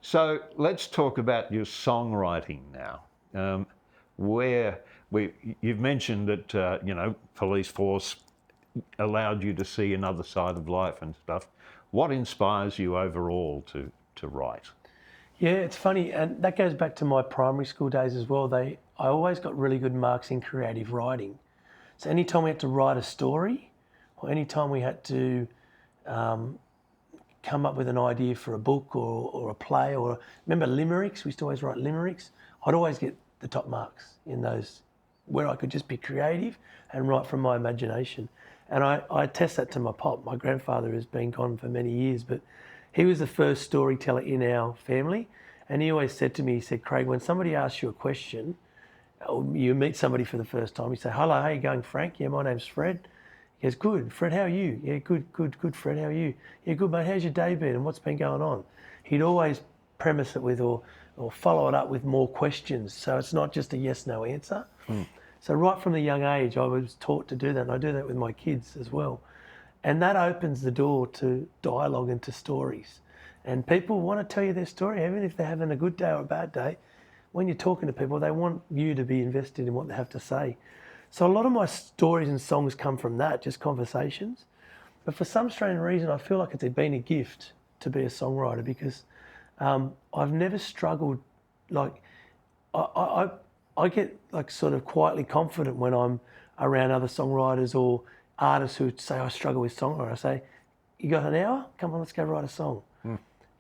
So let's talk about your songwriting now. Where you've mentioned that police force allowed you to see another side of life and stuff. What inspires you overall to write? Yeah, it's funny, and that goes back to my primary school days as well. I always got really good marks in creative writing. So anytime we had to write a story, or anytime we had to come up with an idea for a book or a play, or remember limericks, we used to always write limericks. I'd always get the top marks in those, where I could just be creative and write from my imagination. And I attest that to my pop. My grandfather has been gone for many years, but he was the first storyteller in our family. And he always said to me, he said, Craig, when somebody asks you a question, or you meet somebody for the first time, you say, hello, how are you going, Frank? Yeah, my name's Fred. He goes, good. Fred, how are you? Yeah, good, Fred, how are you? Yeah, good, mate. How's your day been and what's been going on? He'd always premise it with or follow it up with more questions. So it's not just a yes-no answer. So right from the young age, I was taught to do that, and I do that with my kids as well. And that opens the door to dialogue and to stories. And people want to tell you their story, even if they're having a good day or a bad day. When you're talking to people, they want you to be invested in what they have to say. So a lot of my stories and songs come from that, just conversations. But for some strange reason, I feel like it's been a gift to be a songwriter, because I've never struggled. Like I get like sort of quietly confident when I'm around other songwriters or artists who say I struggle with songwriting. I say, you got an hour? Come on, let's go write a song.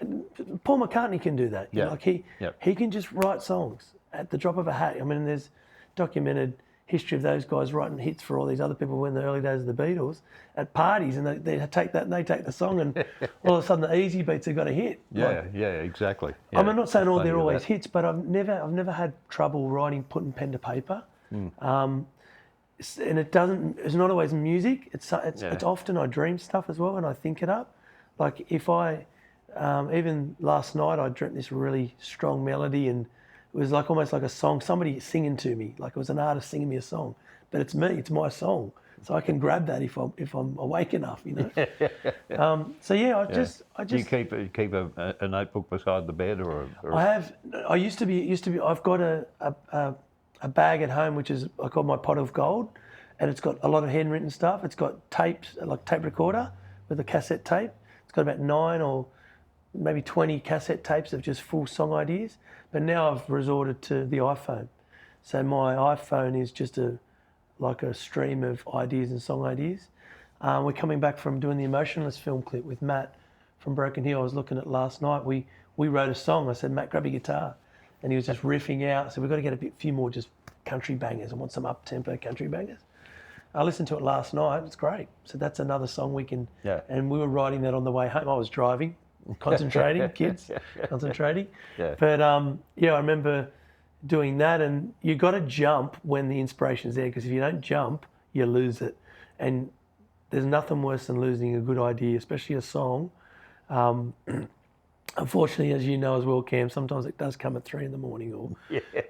And Paul McCartney can do that. Yeah. Like he can just write songs at the drop of a hat. I mean, there's documented history of those guys writing hits for all these other people in the early days of the Beatles at parties, and they take that and they take the song, and all of a sudden the Easy Beats have got a hit. Exactly. Yeah. I'm not saying they're always hits, but I've never had trouble putting pen to paper. And it's not always music. It's often I dream stuff as well, and I think it up. Like if I even last night I dreamt this really strong melody, and it was like almost like a song, somebody singing to me, like it was an artist singing me a song, but it's me, it's my song, so I can grab that if I'm awake enough, you know. So yeah, I just. Do you keep a notebook beside the bed, or? I used to be. I've got a bag at home which is I call my pot of gold, and it's got a lot of handwritten stuff. It's got tapes, like tape recorder with a cassette tape. It's got about 9 or maybe 20 cassette tapes of just full song ideas. But now I've resorted to the iPhone. So my iPhone is just like a stream of ideas and song ideas. We're coming back from doing the Emotionless film clip with Matt from Broken Hill. I was looking at last night. We wrote a song. I said, Matt, grab your guitar. And he was just riffing out. So we've got to get a few more just country bangers. I want some up-tempo country bangers. I listened to it last night. It's great. So that's another song we can... Yeah. And we were writing that on the way home. I was driving, concentrating, kids, concentrating. Yeah. But I remember doing that, and you got to jump when the inspiration's there, because if you don't jump, you lose it. And there's nothing worse than losing a good idea, especially a song. Unfortunately, as you know as well, Cam, sometimes it does come at 3 a.m, or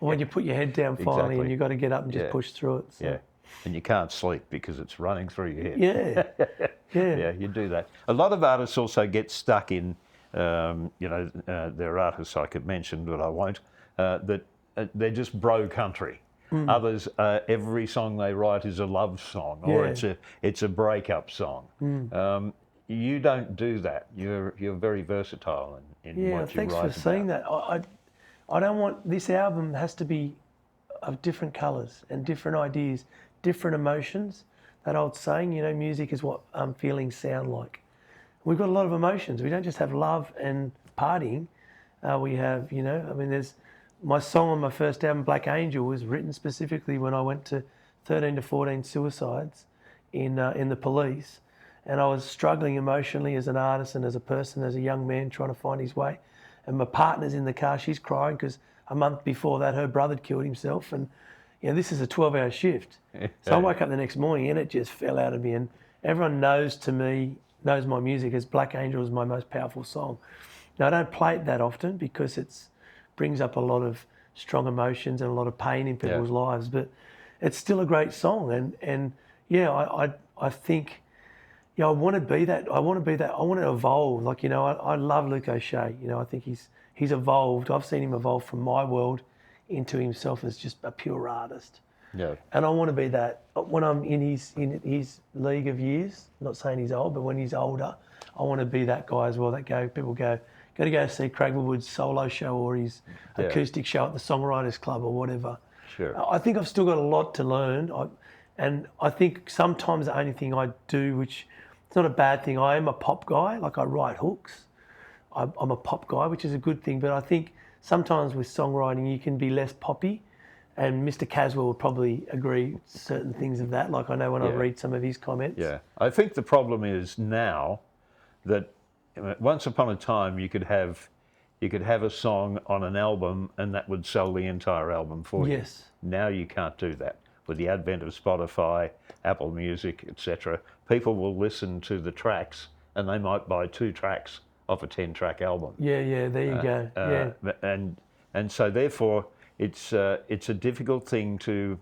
when you put your head down finally, and you've got to get up and just push through it. So. Yeah, and you can't sleep because it's running through your head. Yeah, you do that. A lot of artists also get stuck in, there are artists I could mention, but I won't, that they're just bro country. Others, every song they write is a love song, or it's a breakup song. You don't do that. You're very versatile in what you write about. Yeah, thanks for saying that. I don't want, this album has to be of different colours and different ideas, different emotions. That old saying, music is what feelings sound like. We've got a lot of emotions. We don't just have love and partying. We have, there's my song on my first album, Black Angel, was written specifically when I went to 13 to 14 suicides in the police. And I was struggling emotionally as an artist and as a person, as a young man trying to find his way. And my partner's in the car, she's crying because a month before that her brother had killed himself. And this is a 12-hour shift. So I woke up the next morning and it just fell out of me. And everyone knows my music as Black Angel is my most powerful song. Now I don't play it that often because it brings up a lot of strong emotions and a lot of pain in people's lives, but it's still a great song. And I think, I want to be that. I want to evolve. Like, I love Luke O'Shea. I think he's evolved. I've seen him evolve from my world into himself as just a pure artist. Yeah. And I want to be that when I'm in his league of years. Not saying he's old, but when he's older, I want to be that guy as well. People go to go see Craig Woodward's solo show or his acoustic show at the Songwriters Club or whatever. Sure. I think I've still got a lot to learn, and I think sometimes the only thing I do, which it's not a bad thing, I am a pop guy. Like I write hooks. I'm a pop guy, which is a good thing. But I think sometimes with songwriting you can be less poppy. And Mr. Caswell would probably agree certain things of that. Like I know when I read some of his comments. Yeah, I think the problem is now that once upon a time you could have a song on an album and that would sell the entire album for you. Yes. Now you can't do that. With the advent of Spotify, Apple Music, etc., people will listen to the tracks and they might buy 2 tracks off a 10-track album. Yeah, there you go. And so therefore it's a difficult thing to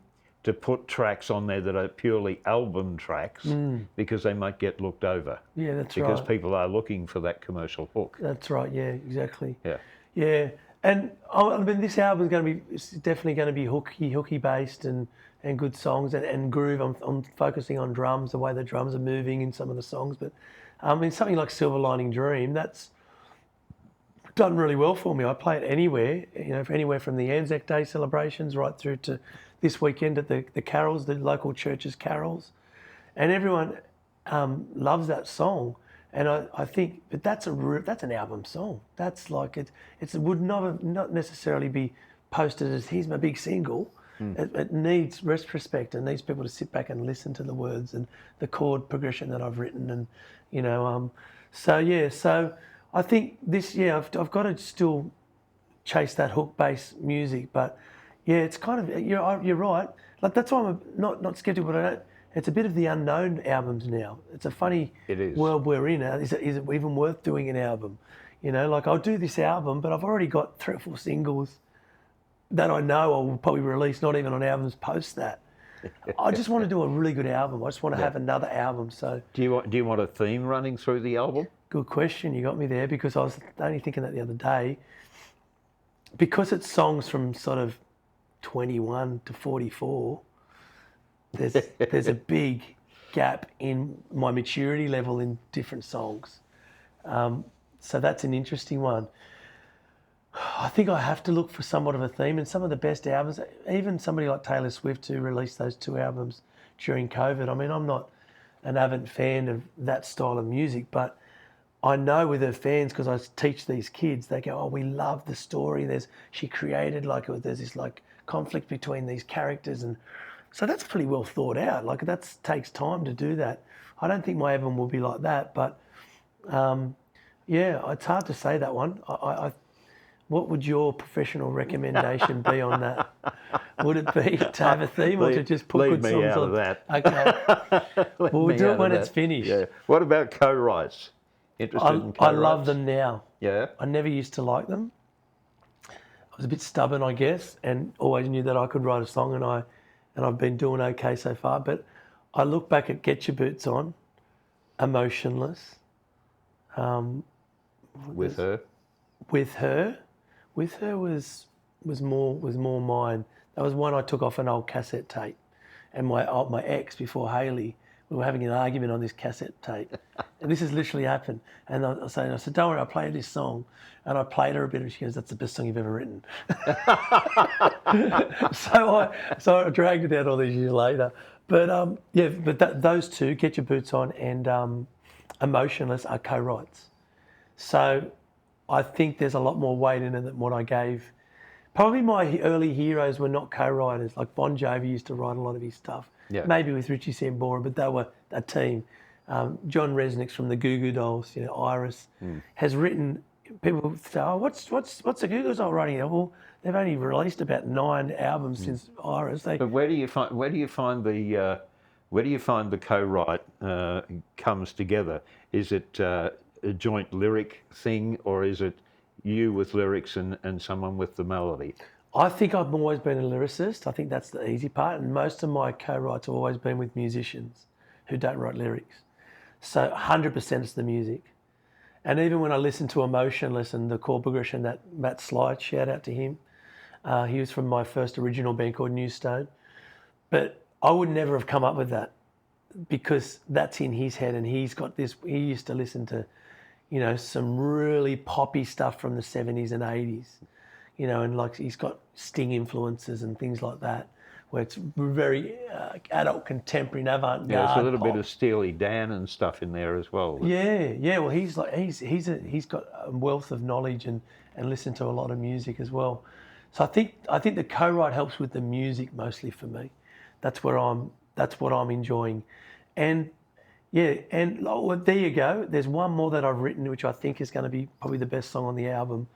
put tracks on there that are purely album tracks because they might get looked over. Yeah, that's right. Because people are looking for that commercial hook. That's right. Yeah, exactly. Yeah. Yeah, and I mean this album is definitely going to be hooky based and good songs and groove. I'm focusing on drums, the way the drums are moving in some of the songs. But I mean something like Silver Lining Dream, that's done really well for me. I play it anywhere, anywhere from the Anzac Day celebrations right through to this weekend at the carols, the local churches' carols, and everyone loves that song. And I think, but that's an album song. That's like it would not necessarily be posted as here's my big single. It needs retrospect and needs people to sit back and listen to the words and the chord progression that I've written, and so I think this year I've got to still chase that hook-based music, but yeah, it's kind of you're right. Like that's why I'm not skeptical, but it's a bit of the unknown albums now. It's a funny world we're in. Is it even worth doing an album? Like I'll do this album, but I've already got 3 or 4 singles that I know I will probably release, not even on albums post that. I just want to do a really good album. I just want to have another album. So do you want a theme running through the album? Good question. You got me there because I was only thinking that the other day. Because it's songs from sort of 21 to 44, there's a big gap in my maturity level in different songs. So that's an interesting one. I think I have to look for somewhat of a theme, and some of the best albums, even somebody like Taylor Swift who released those 2 albums during COVID. I mean, I'm not an avid fan of that style of music, but I know with her fans, because I teach these kids, they go, "Oh, we love the story. She created there's this like conflict between these characters," and so that's pretty well thought out. Like that takes time to do that. I don't think my album will be like that, but it's hard to say that one. What would your professional recommendation be on that? Would it be to have a theme or to just put good songs on? Leave me out of that. Okay. We'll do it when it's finished. Yeah. What about co-writes? Interested in co-writes? I love them now. Yeah. I never used to like them. I was a bit stubborn, I guess, and always knew that I could write a song, and I've been doing okay so far. But I look back at Get Your Boots On, Emotionless. With her was more mine. That was one I took off an old cassette tape, and my ex before Hayley, we were having an argument on this cassette tape, and this has literally happened. And I said, "Don't worry, I played this song," and I played her a bit, and she goes, "That's the best song you've ever written." so I dragged it out all these years later. But those 2, Get Your Boots On and Emotionless, are co-writes. So I think there's a lot more weight in it than what I gave. Probably my early heroes were not co-writers. Like Bon Jovi used to write a lot of his stuff. Yeah. Maybe with Richie Sambora, but they were a team. John Resnick's from the Goo Goo Dolls, Iris, has written. People say, "Oh, what's the Goo Goo Dolls writing?" Well, they've only released about 9 albums since Iris. But where do you find the co-write comes together? Is it a joint lyric thing, or is it you with lyrics and someone with the melody? I think I've always been a lyricist. I think that's the easy part, and most of my co-writes have always been with musicians who don't write lyrics. So 100% it's the music. And even when I listen to Emotionless and the chord progression that Matt Slide, shout out to him. He was from my first original band called New Stone. But I would never have come up with that because that's in his head, and he's got this. He used to listen to, some really poppy stuff from the 70s and 80s, and like he's got Sting influences and things like that, where it's very adult, contemporary, avant-garde. Yeah, there's a little pop. bit of Steely Dan and stuff in there as well. Yeah. Well, he's got a wealth of knowledge and listened to a lot of music as well. So I think the co-write helps with the music mostly for me. That's what I'm enjoying, and well, there you go. There's one more that I've written, which I think is going to be probably the best song on the album.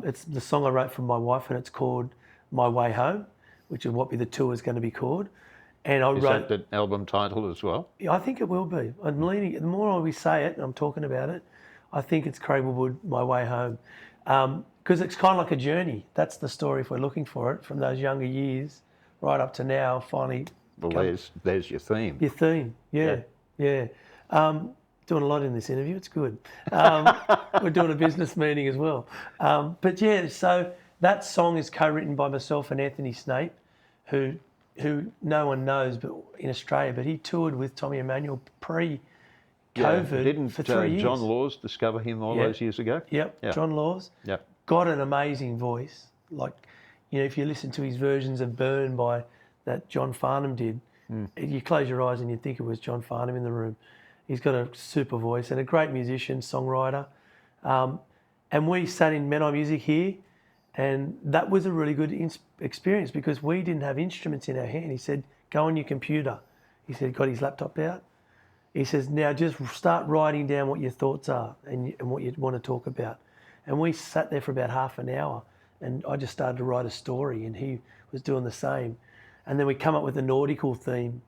It's the song I wrote for my wife, and it's called "My Way Home," which is what the tour is going to be called. And I wrote that the album title as well? I think it will be. I'm leaning. The more we say it, and I'm talking about it, I think it's Craig Woodward, "My Way Home," because it's kind of like a journey. That's the story if we're looking for it, from those younger years right up to now. Finally, well, there's your theme. Your theme, yeah. Doing a lot in this interview. It's good. We're doing a business meeting as well. But yeah, so that song is co-written by myself and Anthony Snape, who no one knows, but in Australia. But he toured with Tommy Emmanuel pre-COVID for 3 years. John Laws discover him all those years ago? Yep. John Laws. Yep. Got an amazing voice. Like, if you listen to his versions of Burn that John Farnham did, you close your eyes and you think it was John Farnham in the room. He's got a super voice and a great musician, songwriter. And we sat in Menai Music here, and that was a really good experience because we didn't have instruments in our hand. He said, go on your computer. He said, got his laptop out. He says, now just start writing down what your thoughts are and what you want to talk about. And we sat there for about half an hour, and I just started to write a story, and he was doing the same. And then we come up with a nautical theme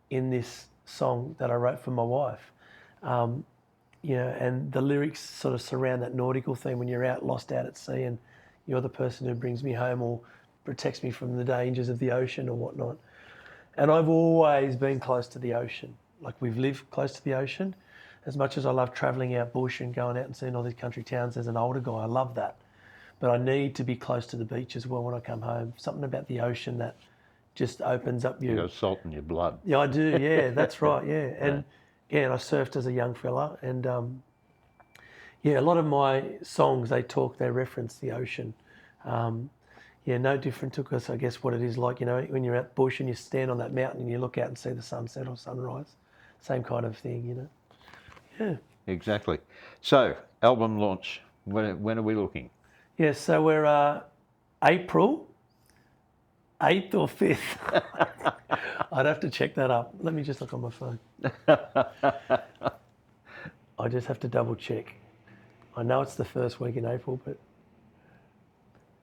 in this song that I wrote for my wife. And the lyrics sort of surround that nautical theme when you're lost out at sea and you're the person who brings me home or protects me from the dangers of the ocean or whatnot. And I've always been close to the ocean. Like, we've lived close to the ocean. As much as I love travelling out bush and going out and seeing all these country towns as an older guy, I love that. But I need to be close to the beach as well when I come home. Something about the ocean that just opens up your... You got salt in your blood. Yeah, I do. Yeah, that's right. Yeah. And and I surfed as a young fella. And a lot of my songs, they reference the ocean. No different to us, I guess, what it is like, when you're out bush and you stand on that mountain and you look out and see the sunset or sunrise. Same kind of thing, Yeah. Exactly. So, album launch, when are we looking? Yeah, so we're April 8th or 5th. I'd have to check that up. Let me just look on my phone. I just have to double check. I know it's the first week in April, but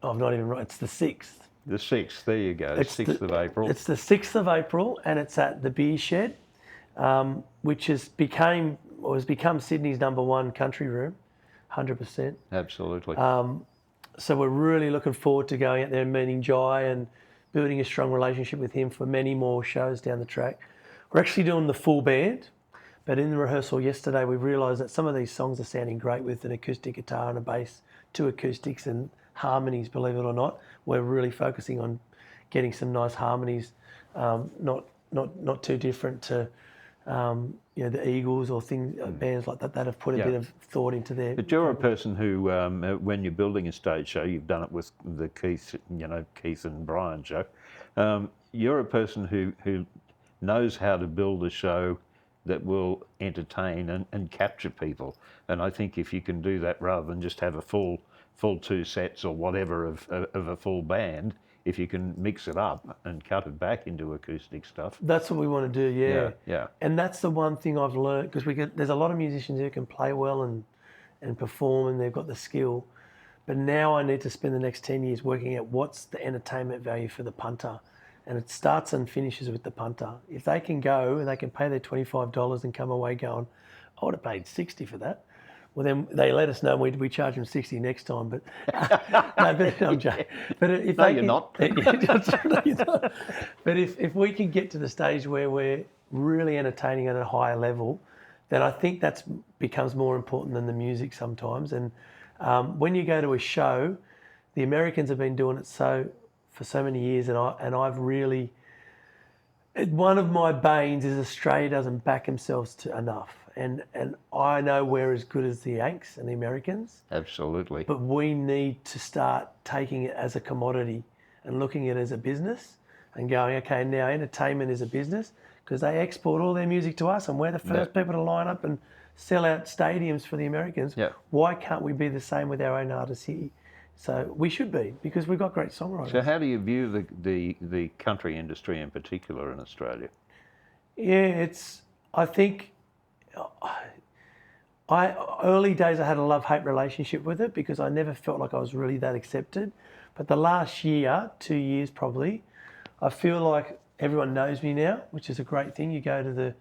I'm not even right. It's the 6th. The 6th, there you go, the 6th of April. It's the 6th of April, and it's at the Beer Shed, which has become Sydney's #1 country room, 100%. Absolutely. So we're really looking forward to going out there and meeting Jai and building a strong relationship with him for many more shows down the track. We're actually doing the full band, but in the rehearsal yesterday we realised that some of these songs are sounding great with an acoustic guitar and a bass, 2 acoustics and harmonies, believe it or not. We're really focusing on getting some nice harmonies, not too different to the Eagles or bands like that have put a bit of thought into their... But you're a person who, when you're building a stage show, you've done it with the Keith and Brian show. You're a person who knows how to build a show that will entertain and capture people. And I think if you can do that rather than just have a full 2 sets or whatever of a full band, if you can mix it up and cut it back into acoustic stuff. That's what we want to do, yeah. And that's the one thing I've learned, because there's a lot of musicians who can play well and perform, and they've got the skill. But now I need to spend the next 10 years working out what's the entertainment value for the punter. And it starts and finishes with the punter. If they can go and they can pay their $25 and come away going, I would have paid $60 for that. Well, then they let us know we charge them $60 next time. But no, but I'm joking. But if no, you're not. No, you're not. But if we can get to the stage where we're really entertaining at a higher level, then I think that becomes more important than the music sometimes. And when you go to a show, the Americans have been doing it for so many years, and I've really, one of my banes is Australia doesn't back themselves enough. And I know we're as good as the Yanks and the Americans. Absolutely. But we need to start taking it as a commodity and looking at it as a business and going, okay, now entertainment is a business because they export all their music to us and we're the first people to line up and sell out stadiums for the Americans. Yeah. Why can't we be the same with our own artists here? So we should be, because we've got great songwriters. So how do you view the country industry in particular in Australia? Yeah, I think early days I had a love-hate relationship with it because I never felt like I was really that accepted. But the last year, 2 years probably, I feel like everyone knows me now, which is a great thing. You go to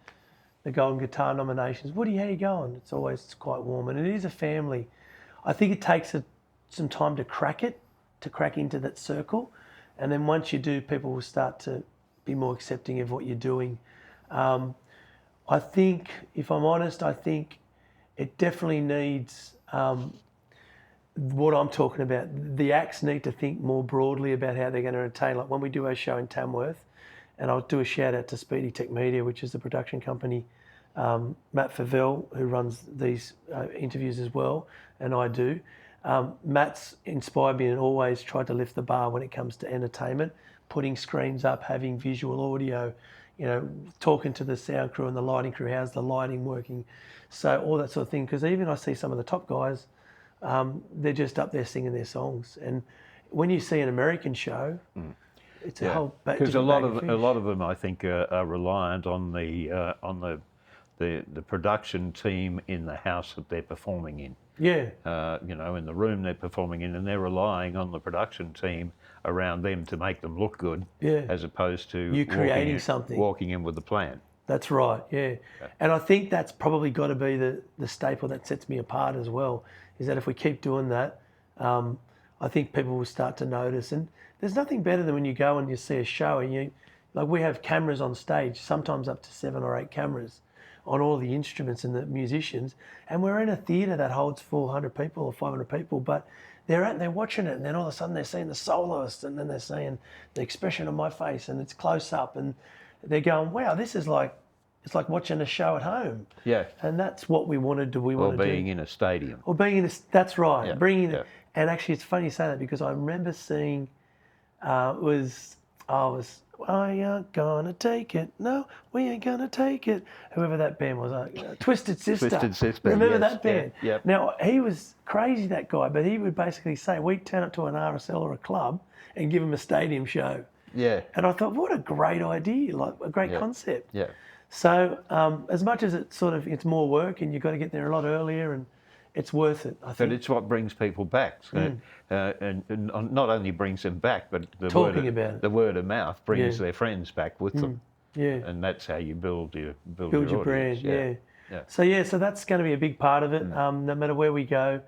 the Golden Guitar nominations. Woody, how you going? It's always quite warm, and it is a family. I think it takes some time to crack into that circle. And then once you do, people will start to be more accepting of what you're doing. I think, if I'm honest, I think it definitely needs what I'm talking about. The acts need to think more broadly about how they're going to entertain. Like when we do our show in Tamworth, and I'll do a shout out to Speedy Tech Media, which is the production company, Matt Favell, who runs these interviews as well, and I do. Matt's inspired me and always tried to lift the bar when it comes to entertainment, putting screens up, having visual audio, talking to the sound crew and the lighting crew, how's the lighting working? So all that sort of thing. Because even I see some of the top guys, they're just up there singing their songs. And when you see an American show, it's a whole because a lot of them I think are reliant on the production team in the house that they're performing in. Yeah. In the room they're performing in, and they're relying on the production team around them to make them look good, as opposed to you creating something, walking in with a plan. That's right, yeah. And I think that's probably got to be the staple that sets me apart as well, is that if we keep doing that, I think people will start to notice. And there's nothing better than when you go and you see a show and we have cameras on stage, sometimes up to 7 or 8 cameras on all the instruments and the musicians, and we're in a theatre that holds 400 people or 500 people, but they're watching it, and then all of a sudden they're seeing the soloist, and then they're seeing the expression on my face, and it's close up, and they're going, wow, this is like, it's like watching a show at home. Yeah. And that's what we want to do. Or being in a stadium. Or being in that's right. Yeah. Bringing it. And actually, it's funny you say that because I remember seeing, I ain't gonna take it. No, we ain't gonna take it. Whoever that band was, Twisted Sister. Twisted Sister. Remember that band? Yeah. Now, he was crazy, that guy, but he would basically say, we'd turn up to an RSL or a club and give him a stadium show. Yeah. And I thought, what a great idea, like a great concept. Yeah. So as much as it's more work and you've got to get there a lot earlier, and it's worth it, I think. But it's what brings people back. So, and not only brings them back, but the word of mouth brings their friends back with them. Yeah. And that's how you build your brand. Yeah. So that's going to be a big part of it. No matter where we go,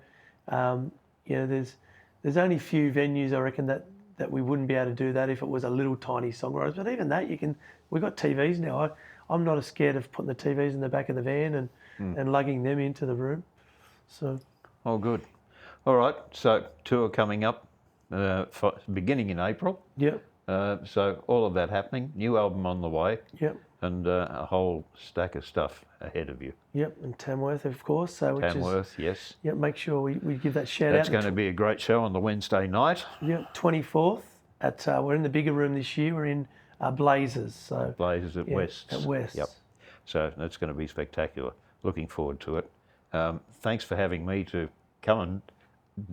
there's only few venues I reckon that we wouldn't be able to do that if it was a little tiny songwriters. But even that, we've got TVs now. I'm not as scared of putting the TVs in the back of the van and lugging them into the room. So. Oh, good. All right. So tour coming up, beginning in April. Yep. So all of that happening. New album on the way. Yep. And a whole stack of stuff ahead of you. Yep. And Tamworth, of course. So Tamworth, yes. Yep. Make sure we give that shout out. That's going to be a great show on the Wednesday night. Yep. 24th at we're in the bigger room this year. We're in Blazers. So Blazers at West. At West. Yep. So that's going to be spectacular. Looking forward to it. Thanks for having me to come and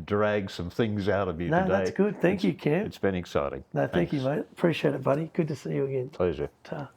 drag some things out of you today. No, that's good. Thank you, Cam. It's been exciting. No, thank you, mate. Appreciate it, buddy. Good to see you again. Pleasure. Ta.